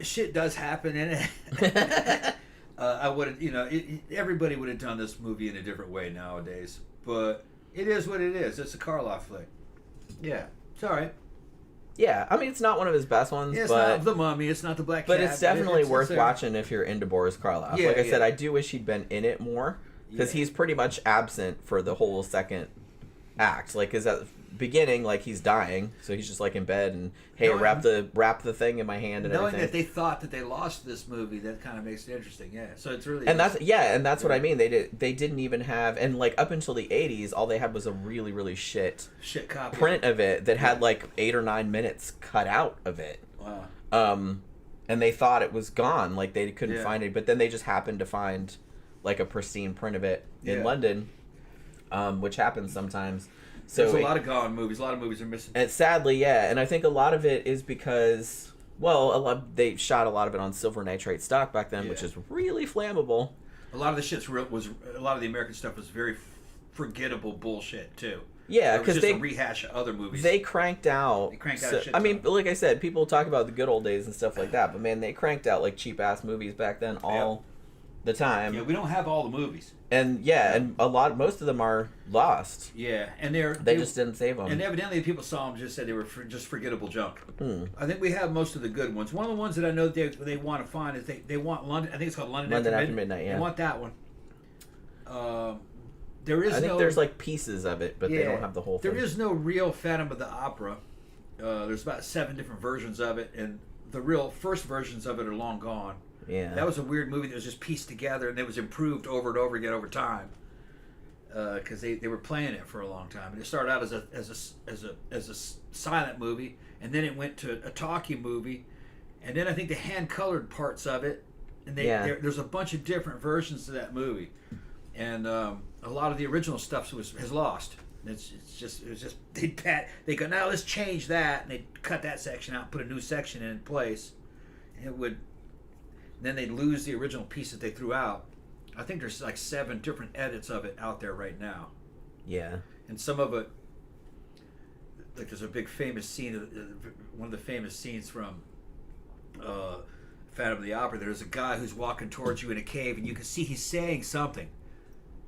B: Shit does happen in it. I would have, you know, everybody would have done this movie in a different way nowadays, but it is what it is. It's a Karloff flick. Yeah, it's all right.
A: Yeah, I mean, it's not one of his best ones,
B: it's
A: but
B: not The Mummy, it's not The Black Cat.
A: But it's definitely worth watching if you're into Boris Karloff.
B: Yeah,
A: like I said, I do wish he'd been in it more, because he's pretty much absent for the whole second act. Like, is at the beginning, like, he's dying, so he's just like in bed and, hey, wrap the thing in my hand and
B: knowing
A: everything.
B: That they thought that they lost this movie, that kind of makes it interesting. Yeah, so it's really
A: that's what I mean. They didn't even have, and like up until the 80s, all they had was a really really shit
B: copy
A: print of it that had like 8 or 9 minutes cut out of it.
B: Wow.
A: And they thought it was gone, like they couldn't find it, but then they just happened to find like a pristine print of it in London, which happens sometimes. So
B: there's a lot of gone movies. A lot of movies are missing.
A: And sadly, and I think a lot of it is because, well, they shot a lot of it on silver nitrate stock back then, which is really flammable.
B: A lot of the a lot of the American stuff was very forgettable bullshit too.
A: Yeah, because they
B: a rehash of other movies.
A: They cranked out.
B: Shit.
A: I mean, like I said, people talk about the good old days and stuff like that, but man, they cranked out like cheap ass movies back then all the time.
B: Yeah, we don't have all the movies.
A: And most of them are lost.
B: Yeah, and
A: they just didn't save them.
B: And evidently, people saw them just said they were just forgettable junk. I think we have most of the good ones. One of the ones that I know they want to find is they want London. I think it's called London After Midnight.
A: Yeah,
B: they want that one. I think
A: there's like pieces of it, but they don't have the whole thing.
B: There is no real Phantom of the Opera. There's about 7 different versions of it, and the real first versions of it are long gone.
A: Yeah.
B: That was a weird movie that was just pieced together, and it was improved over and over again over time. Because they were playing it for a long time, and it started out as a silent movie, and then it went to a talkie movie, and then I think they hand colored parts of it, and there's a bunch of different versions of that movie, and a lot of the original stuff has lost. It was just they go, now let's change that, and they cut that section out, put a new section in place, and then they'd lose the original piece that they threw out. I think there's like 7 different edits of it out there right now.
A: Yeah.
B: And some of it, like there's a big famous scene, one of the famous scenes from Phantom of the Opera. There's a guy who's walking towards you in a cave, and you can see he's saying something.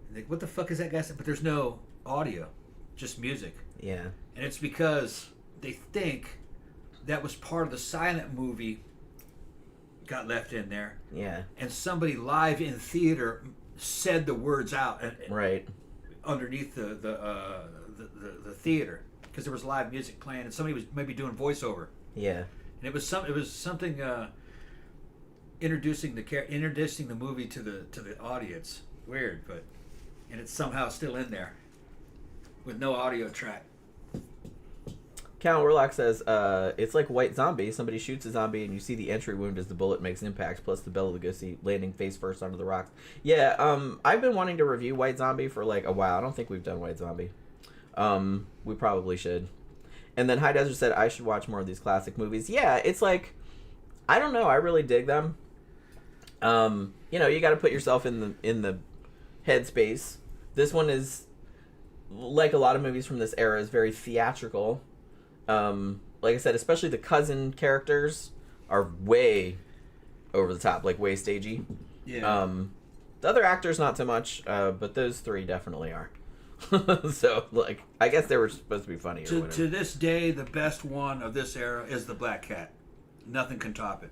B: And like, what the fuck is that guy saying? But there's no audio, just music.
A: Yeah.
B: And it's because they think that was part of the silent movie got left in there.
A: Yeah.
B: And somebody live in theater said the words out
A: right
B: underneath the theater, because there was live music playing, and somebody was maybe doing voiceover.
A: Yeah.
B: And it was something introducing the movie to the audience. Weird, and it's somehow still in there with no audio track.
A: Cal Warlock says, it's like White Zombie. Somebody shoots a zombie and you see the entry wound as the bullet makes impact, plus the Bela Lugosi landing face first onto the rocks. Yeah, I've been wanting to review White Zombie for like a while. I don't think we've done White Zombie. We probably should. And then High Desert said, I should watch more of these classic movies. Yeah, it's like, I don't know. I really dig them. You know, you got to put yourself in the headspace. This one is, like a lot of movies from this era, is very theatrical. Like I said, especially the cousin characters are way over the top, like way stagey.
B: Yeah.
A: The other actors not so much, but those 3 definitely are. So, like, I guess they were supposed to be funny.
B: To this day, the best one of this era is the Black Cat. Nothing can top it.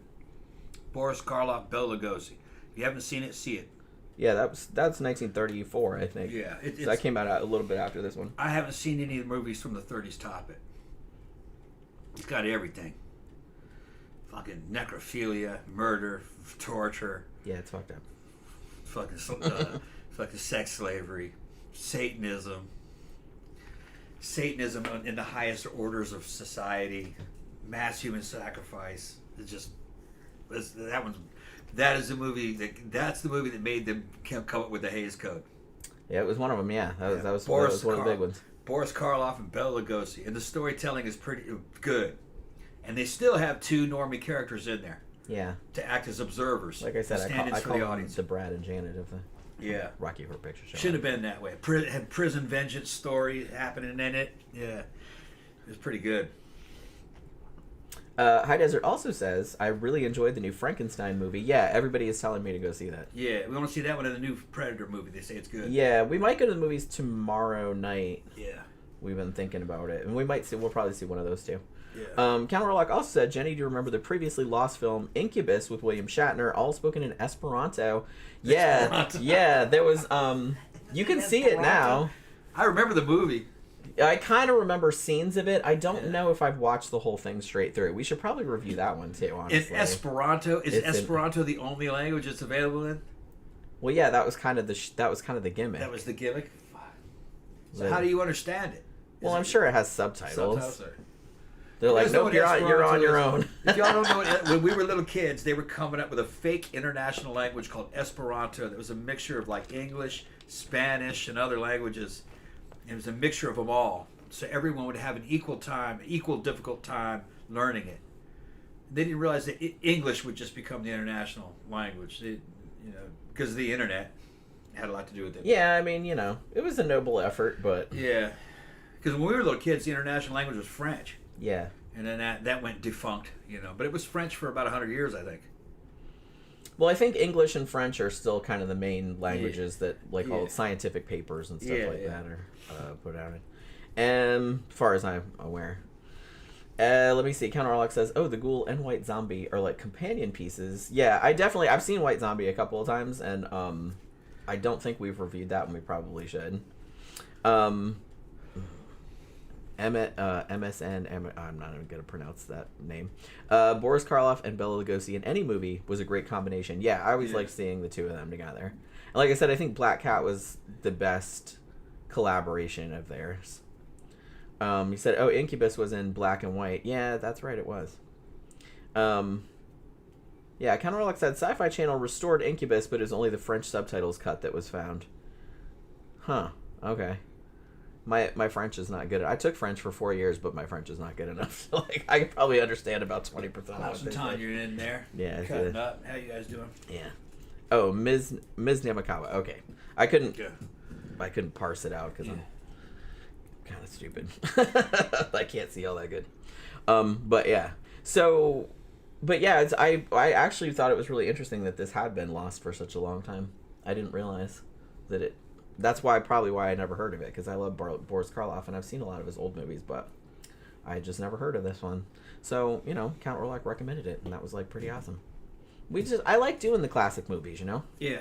B: Boris Karloff, Bela Lugosi. If you haven't seen it, see it.
A: Yeah, that's 1934, I think.
B: Yeah,
A: so that came out a little bit after this one.
B: I haven't seen any of the movies from the 30s top it. It's got everything. Fucking necrophilia, murder, torture.
A: Yeah, it's fucked up.
B: Fucking sex slavery, Satanism in the highest orders of society, mass human sacrifice. It's just that's the movie that made them come up with the Hays Code.
A: Yeah, it was one of them. Yeah, that was one of the big ones.
B: Boris Karloff and Bela Lugosi, and the storytelling is pretty good, and they still have 2 normie characters in there.
A: Yeah.
B: To act as observers.
A: Like I said, I call
B: the
A: them
B: audience.
A: the Brad and Janet of the Rocky Horror Picture Show.
B: Should have been that way. Had prison vengeance story happening in it. Yeah, it was pretty good.
A: High Desert also says, I really enjoyed the new Frankenstein movie. Yeah, everybody is telling me to go see that.
B: Yeah, we want to see that one in the new Predator movie. They say it's good.
A: Yeah, we might go to the movies tomorrow night.
B: Yeah.
A: We've been thinking about it. And we'll probably see one of those too.
B: Yeah.
A: Counterlock also said, Jenny, do you remember the previously lost film Incubus with William Shatner, all spoken in Esperanto? Yeah, Esperanto. Yeah, there was, you can see it now.
B: I remember the movie.
A: I kind of remember scenes of it. I don't know if I've watched the whole thing straight through. We should probably review that one too, honestly.
B: In Esperanto? Is Esperanto the only language it's available in?
A: Well, yeah, that was kind of the gimmick.
B: That was the gimmick? So how do you understand it?
A: Well, I'm sure it has subtitles. They're like, nope, you're on your own.
B: If y'all don't know it, when we were little kids, they were coming up with a fake international language called Esperanto that was a mixture of like English, Spanish, and other languages. It was a mixture of them all. So everyone would have an equal difficult time learning it. They didn't realize that English would just become the international language, because the internet had a lot to do with it.
A: Yeah, I mean, it was a noble effort, but...
B: Yeah. Because when we were little kids, the international language was French.
A: Yeah.
B: And then that went defunct, But it was French for about 100 years, I think.
A: Well, I think English and French are still kind of the main languages that, all scientific papers and stuff that are put out in. And as far as I'm aware. Let me see. Counterlock says, the Ghoul and White Zombie are like companion pieces. Yeah, I've seen White Zombie a couple of times, and I don't think we've reviewed that, and we probably should. MSN. I'm not even gonna pronounce that name. Boris Karloff and Bela Lugosi in any movie was a great combination. Yeah, I always liked seeing the two of them together. And like I said, I think Black Cat was the best collaboration of theirs. He said, "Oh, Incubus was in black and white." Yeah, that's right, it was. Yeah, Counterlock said Sci-Fi Channel restored Incubus, but it was only the French subtitles cut that was found. Huh. Okay. My French is not good. I took French for 4 years, but my French is not good enough. So, like, I can probably understand about 20% of
B: How's
A: it.
B: the time you're in there?
A: Yeah.
B: Cutting up. How you guys doing?
A: Yeah. Oh, Ms. Namakawa. Okay. I couldn't parse it out because I'm kind of stupid. I can't see all that good. But yeah. So, but yeah, I actually thought it was really interesting that this had been lost for such a long time. I didn't realize that it. That's probably why I never heard of it, because I love Boris Karloff and I've seen a lot of his old movies, but I just never heard of this one. So, Count Orlok recommended it, and that was like pretty awesome. I like doing the classic movies,
B: Yeah.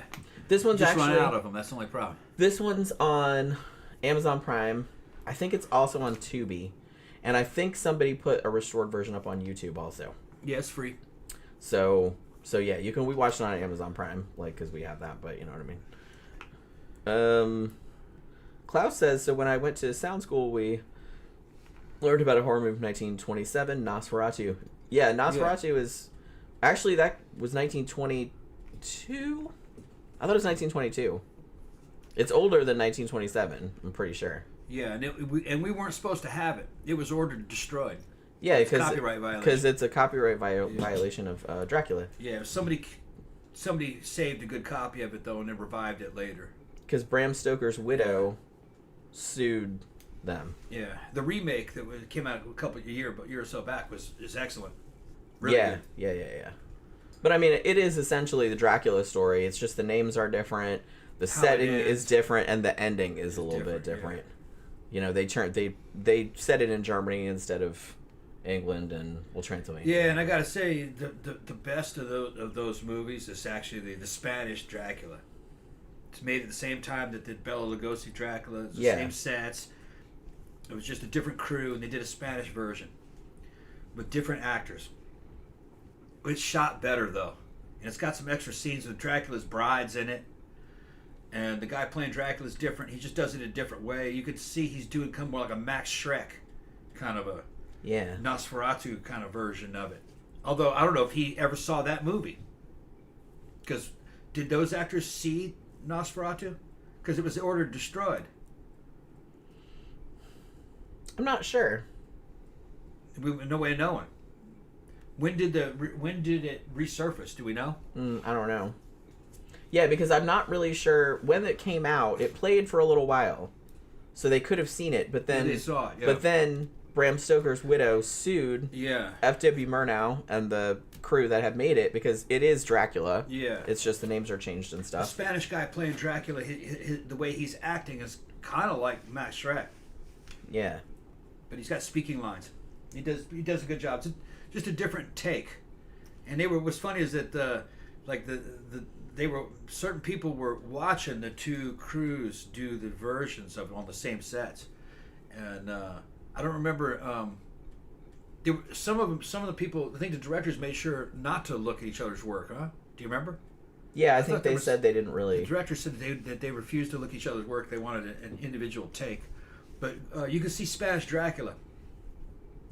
A: This one's
B: just
A: actually
B: run out of them. That's the only problem.
A: This one's on Amazon Prime. I think it's also on Tubi, and I think somebody put a restored version up on YouTube also.
B: Yeah, it's free.
A: So yeah, we watched it on Amazon Prime, like, because we have that, but you know what I mean. Klaus says, so when I went to sound school, we learned about a horror movie from 1927, Nosferatu. Yeah, Nosferatu is... Actually, that was 1922? I thought it was 1922. It's older than 1927, I'm pretty sure.
B: Yeah, and we weren't supposed to have it. It was ordered destroyed.
A: Yeah,
B: it's copyright violation.
A: Because it's a copyright violation of Dracula.
B: Yeah, somebody saved a good copy of it, though, and then revived it later.
A: Because Bram Stoker's widow sued them.
B: Yeah, the remake that came out a year or so back is excellent. Really good.
A: Yeah. But I mean, it is essentially the Dracula story. It's just the names are different, the setting is different, and the ending is a little bit different. Yeah. They set it in Germany instead of England and Transylvania.
B: Yeah, and I gotta say, the best of those movies is actually the Spanish Dracula. It's made at the same time that did Bela Lugosi Dracula. It's the same sets. It was just a different crew, and they did a Spanish version with different actors. It's shot better, though. And it's got some extra scenes with Dracula's brides in it. And the guy playing Dracula is different. He just does it a different way. You could see he's doing kind of more like a Max Schreck kind of a Nosferatu kind of version of it. Although, I don't know if he ever saw that movie. Because did those actors see Nosferatu? Because it was ordered destroyed.
A: I'm not sure.
B: No way of knowing. When did it resurface? Do we know?
A: I don't know. Yeah, because I'm not really sure when it came out. It played for a little while, so they could have seen it. But then
B: they saw it. Yeah.
A: But then Bram Stoker's widow sued F.W. Murnau and the crew that had made it because it is Dracula.
B: Yeah.
A: It's just the names are changed and stuff.
B: The Spanish guy playing Dracula, the way he's acting is kind of like Max Schreck.
A: Yeah.
B: But he's got speaking lines. He does a good job. It's just a different take. And what's funny is that certain people were watching the two crews do the versions of it on the same sets. And I don't remember. Some of the people, I think the directors made sure not to look at each other's work. Huh? Do you remember?
A: Yeah, I think they said they didn't really.
B: The director said that they refused to look at each other's work. They wanted an individual take. But you can see Spanish Dracula.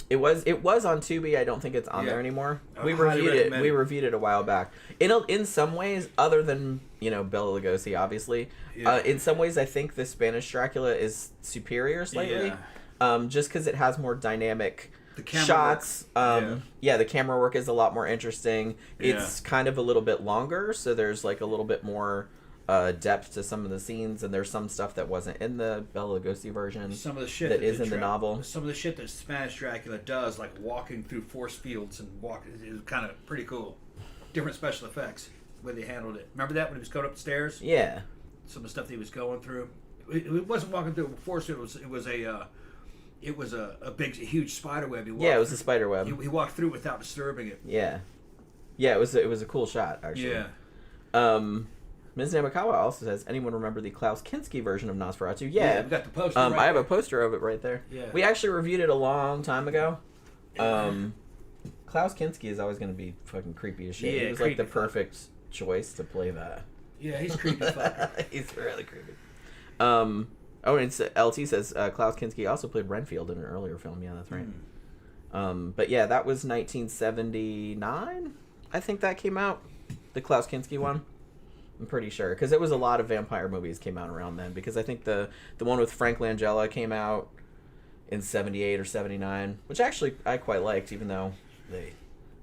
A: It was on Tubi. I don't think it's on there anymore. We reviewed it. We reviewed it a while back. In some ways, other than Bela Lugosi, obviously, in some ways I think the Spanish Dracula is superior slightly. Just because it has more dynamic shots. The camera work is a lot more interesting. It's kind of a little bit longer, so there's like a little bit more depth to some of the scenes, and there's some stuff that wasn't in the Bela Lugosi version.
B: Some of the shit
A: that is in the novel.
B: Some of the shit that Spanish Dracula does, like walking through force fields and is kind of pretty cool. Different special effects, the way they handled it. Remember that when he was going up the stairs?
A: Yeah.
B: Some of the stuff that he was going through. It wasn't walking through a force field. It was a big, huge spider web.
A: It was a spider web.
B: He walked through without disturbing it.
A: Yeah. Yeah, it was a cool shot actually.
B: Yeah.
A: Ms. Namakawa also says, anyone remember the Klaus Kinski version of Nosferatu? Yeah.
B: We got the poster
A: I have a poster of it right there.
B: Yeah.
A: We actually reviewed it a long time ago. Klaus Kinski is always going to be fucking creepy as shit.
B: Yeah,
A: he was like the perfect choice to play that.
B: Yeah, he's creepy fucker.
A: He's really creepy. And LT says Klaus Kinski also played Renfield in an earlier film. Yeah, that's right. But yeah, that was 1979. I think that came out. The Klaus Kinski one. I'm pretty sure because it was a lot of vampire movies came out around then. Because I think the one with Frank Langella came out in 78 or 79, which actually I quite liked, even though they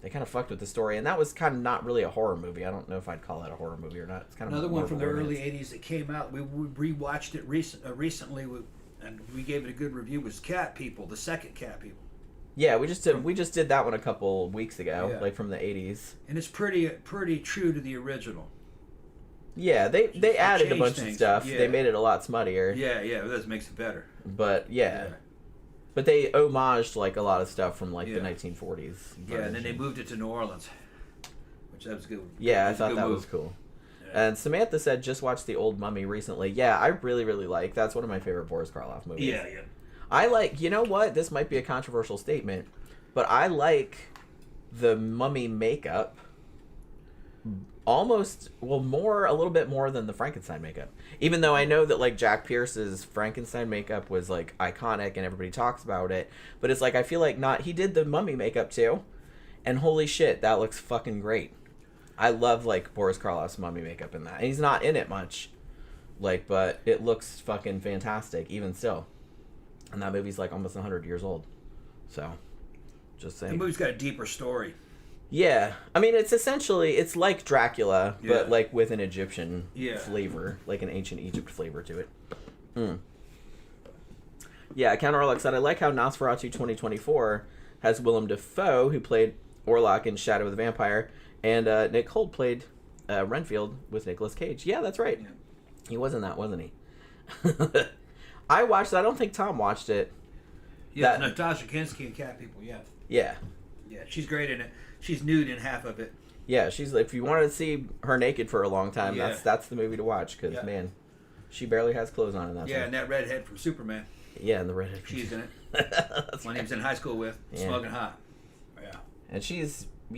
A: kind of fucked with the story, and that was kind of not really a horror movie. I don't know if I'd call it a horror movie or not. It's kind of
B: another one from the early 80s that came out. We rewatched it recently, and we gave it a good review. Was Cat People, the second Cat People.
A: Yeah, we just did that one a couple weeks ago, like from the 80s.
B: And it's pretty true to the original.
A: Yeah, they added a bunch of stuff.
B: Yeah.
A: They made it a lot smuttier.
B: Yeah, that makes it better.
A: But yeah. But they homaged like a lot of stuff from like the 1940s.
B: Yeah, and then they moved it to New Orleans, which that was good.
A: Yeah, I thought that was cool. Yeah. And Samantha said just watched The Old Mummy recently. Yeah, I really like. That's one of my favorite Boris Karloff movies.
B: Yeah.
A: I like. You know what? This might be a controversial statement, but I like the mummy makeup. Almost, a little bit more than the Frankenstein makeup. Even though I know that like Jack Pierce's Frankenstein makeup was like iconic and everybody talks about it, but it's like I feel like he did the mummy makeup too, and holy shit, that looks fucking great. I love like Boris Karloff's mummy makeup in that. And he's not in it much, like, but it looks fucking fantastic even still. And that movie's like almost 100 years old, so just saying.
B: The movie's got a deeper story.
A: Yeah, I mean, it's like Dracula, but like with an Egyptian flavor, like an ancient Egypt flavor to it. Yeah, Counter Orlok said, I like how Nosferatu 2024 has Willem Dafoe, who played Orlok in Shadow of the Vampire, and Nick Holt played Renfield with Nicolas Cage. Yeah, that's right. Yeah. He was in that, wasn't he? I watched it. I don't think Tom watched it.
B: Yeah, Natasha Kinski and Cat People, yeah.
A: Yeah.
B: Yeah, she's great in it. She's nude in half of it.
A: Yeah, she's. If you wanted to see her naked for a long time, that's the movie to watch because man, she barely has clothes on in that.
B: Yeah, and that redhead from Superman.
A: Yeah, and the redhead.
B: She's in it. One he was in high school with, smoking hot. Yeah,
A: and you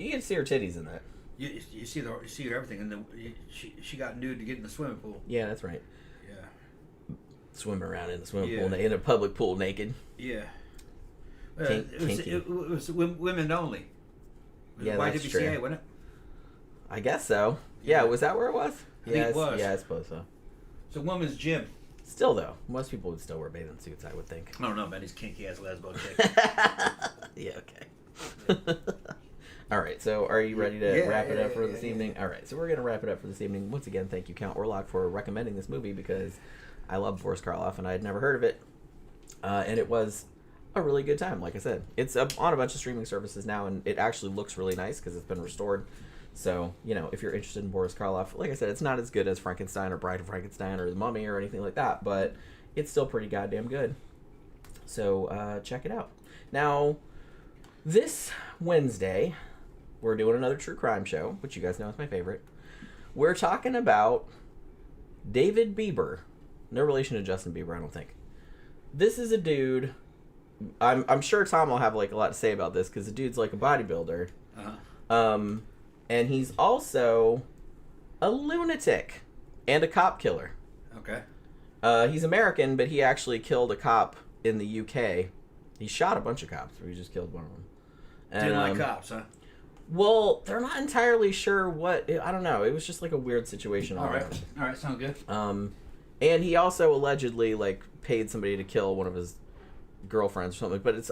A: can see her titties in that.
B: You see everything, and she got nude to get in the swimming pool.
A: Yeah, that's right.
B: Yeah,
A: swimming around in the swimming pool in a public pool naked.
B: Yeah, it was women only.
A: Yeah,
B: that's YWCA,
A: true.
B: wasn't it?
A: I guess so. Yeah, was that where it was?
B: I think it was.
A: Yeah, I suppose so.
B: It's a woman's gym.
A: Still, though, most people would still wear bathing suits, I would think.
B: I don't know, man. These kinky-ass lesbo chicks.
A: Yeah, okay. All right, so are you ready to wrap it up for this evening? All right, so we're going to wrap it up for this evening. Once again, thank you, Count Orlok, for recommending this movie because I love Boris Karloff, and I had never heard of it. And it was a really good time, like I said. It's on a bunch of streaming services now, and it actually looks really nice because it's been restored. So, if you're interested in Boris Karloff, like I said, it's not as good as Frankenstein or Bride of Frankenstein or The Mummy or anything like that, but it's still pretty goddamn good. So, check it out. Now, this Wednesday, we're doing another true crime show, which you guys know is my favorite. We're talking about David Bieber. No relation to Justin Bieber, I don't think. This is a dude... I'm sure Tom will have like a lot to say about this because the dude's like a bodybuilder, and he's also a lunatic and a cop killer.
B: Okay.
A: He's American, but he actually killed a cop in the UK. He shot a bunch of cops, but he just killed one of them. And,
B: didn't like cops, huh?
A: Well, they're not entirely sure what. I don't know. It was just like a weird situation.
B: All right, sounds good.
A: And he also allegedly like paid somebody to kill one of his girlfriends or something, but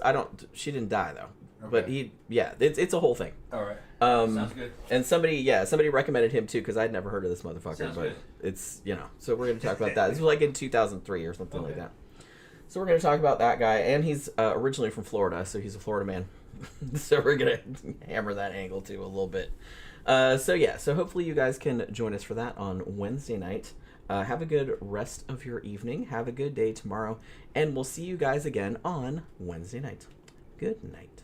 A: she didn't die though. Okay. But it's a whole thing.
B: All right. Sounds good.
A: And somebody recommended him too because I'd never heard of this motherfucker.
B: Sounds
A: but
B: good.
A: It's so we're going to talk about that. This was like in 2003 or something like that. So we're going to talk about that guy, and he's originally from Florida, so he's a Florida man. So we're going to hammer that angle too a little bit. So hopefully you guys can join us for that on Wednesday night. Have a good rest of your evening. Have a good day tomorrow. And we'll see you guys again on Wednesday night. Good night.